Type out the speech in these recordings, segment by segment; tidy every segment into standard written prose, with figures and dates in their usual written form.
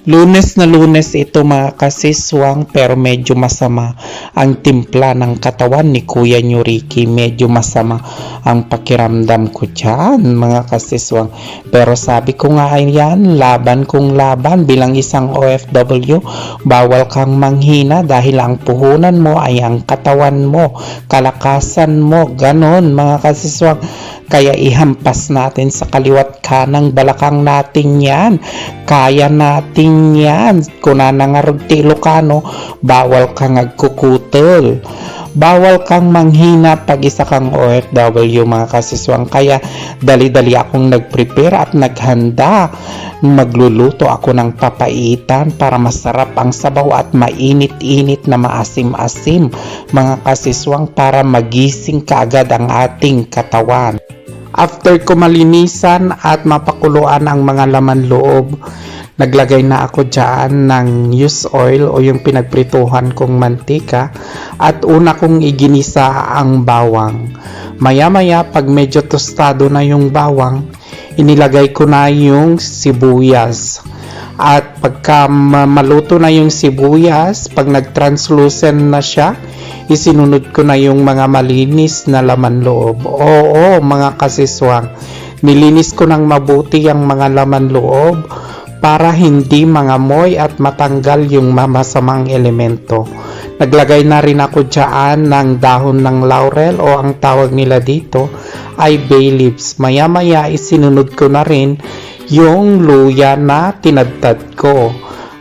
Lunes na Lunes ito mga kasiswang, pero medyo masama ang timpla ng katawan ni Kuya Nyoriki. Medyo masama ang pakiramdam ko dyan mga kasiswang. Pero sabi ko nga yan, laban kong laban bilang isang OFW. Bawal kang manghina dahil ang puhunan mo ay ang katawan mo, kalakasan mo, ganon mga kasiswang. Kaya ihampas natin sa kaliwat kanang balakang natin yan. Kaya natin yan. Kung nanangarog ti Ilocano, bawal kang agkukutol. Bawal kang manghina pag isa kang OFW mga kasiswang. Kaya dali-dali akong nag-prepare at naghanda. Magluluto ako ng papaitan para masarap ang sabaw at mainit-init na maasim-asim mga kasiswang, para magising kaagad ang ating katawan. After ko malinisan at mapakuluan ang mga laman loob, naglagay na ako dyan ng used oil o yung pinagprituhan kong mantika, at una kong iginisa ang bawang. Maya-maya pag medyo tostado na yung bawang, inilagay ko na yung sibuyas. At pagka maluto na yung sibuyas, pag nag-translucent na siya, isinunod ko na yung mga malinis na laman loob. Oo mga kasiswang, nilinis ko ng mabuti ang mga laman loob para hindi mangamoy at matanggal yung masamang elemento. Naglagay na rin ako dyan ng dahon ng laurel, o ang tawag nila dito ay bay leaves. Maya-maya isinunod ko na rin yung luya na tinadtad ko.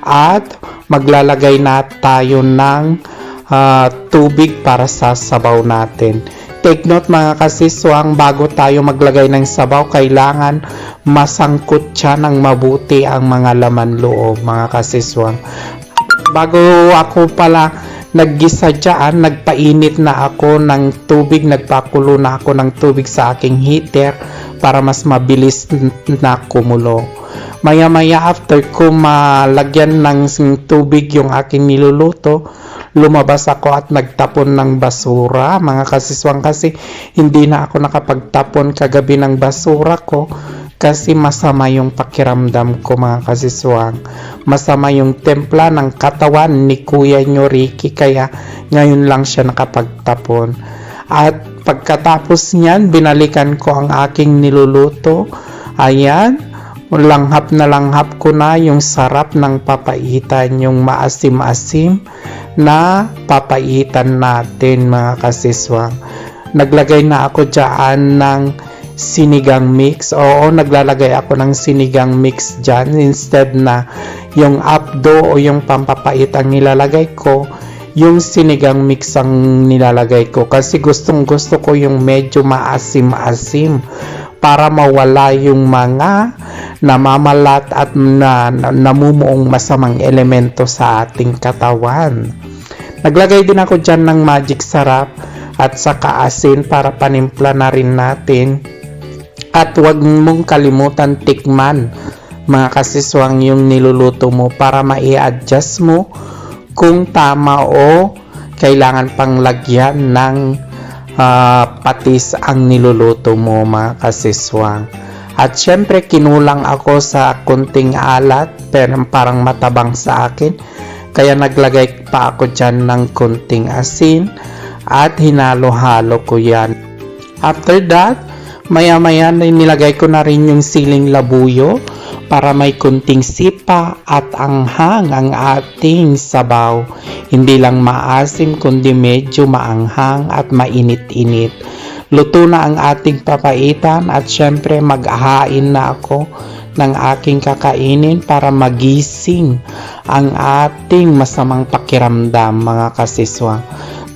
At maglalagay na tayo ng tubig para sa sabaw natin. Take note mga kasiswang, bago tayo maglagay ng sabaw, kailangan masangkot siya ng mabuti ang mga laman loob mga kasiswang. Bago ako pala naggisa dyan, nagpainit na ako ng tubig, nagpakulo na ako ng tubig sa aking heater para mas mabilis na kumulo. Maya-maya after ko malagyan ng tubig yung aking niluluto, lumabas ako at nagtapon ng basura mga kasiswang, kasi hindi na ako nakapagtapon kagabi ng basura ko kasi masama yung pakiramdam ko mga kasiswang. Masama yung templa ng katawan ni Kuya Nyoriki, kaya ngayon lang siya nakapagtapon. At pagkatapos niyan, binalikan ko ang aking niluluto. Ayan, langhap na langhap ko na yung sarap ng papaitan, yung maasim-asim na papaitan natin mga kasiswang. Naglagay na ako dyan ng sinigang mix. Oo, naglalagay ako ng sinigang mix dyan. Instead na yung abdo o yung pampapait ang nilalagay ko, yung sinigang mix ang nilalagay ko. Kasi gustong gusto ko yung medyo maasim-asim para mawala yung mga namamalat at namumuong masamang elemento sa ating katawan. Naglagay din ako dyan ng magic sarap at saka asin para panimpla na rin natin. At huwag mong kalimutan tikman mga kasiswang yung niluluto mo para mai-adjust mo kung tama o kailangan pang lagyan ng patis ang niluluto mo mga kasiswang. At syempre kinulang ako sa kunting alat, pero parang matabang sa akin, kaya naglagay pa ako dyan ng kunting asin at hinalo-halo ko yan. After that, maya-maya nilagay ko na rin yung siling labuyo para may kunting sipa at anghang ang ating sabaw. Hindi lang maasim kundi medyo maanghang at mainit-init. Luto na ang ating papaitan at syempre maghahain na ako ng aking kakainin para magising ang ating masamang pakiramdam mga kasiswang.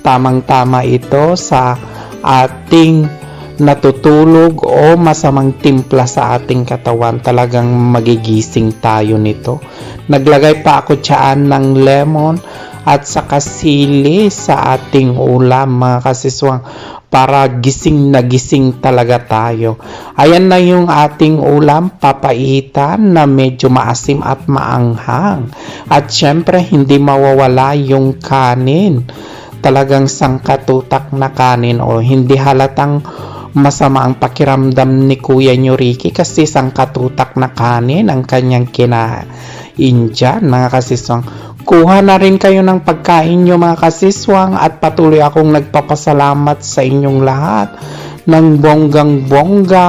Tamang-tama ito sa ating natutulog o masamang timpla sa ating katawan. Talagang magigising tayo nito. Naglagay pa ako dyan ng lemon at saka sili sa ating ulam mga kasiswang, para gising na gising talaga tayo. Ayan na yung ating ulam, papaitan na medyo maasim at maanghang. At syempre hindi mawawala yung kanin. Talagang sangkatutak na kanin, o hindi halatang masama ang pakiramdam ni Kuya Nyoriki kasi sangkatutak na kanin ang kanyang Indian mga kasiswang. Kuha na rin kayo ng pagkain nyo mga kasiswang at patuloy akong nagpapasalamat sa inyong lahat ng bonggang-bongga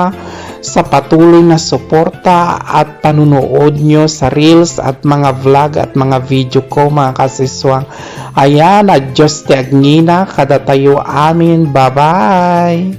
sa patuloy na suporta at panunood nyo sa reels at mga vlog at mga video ko mga kasiswang. Ayan, at Diyos te agnina kada tayo amin. Bye-bye!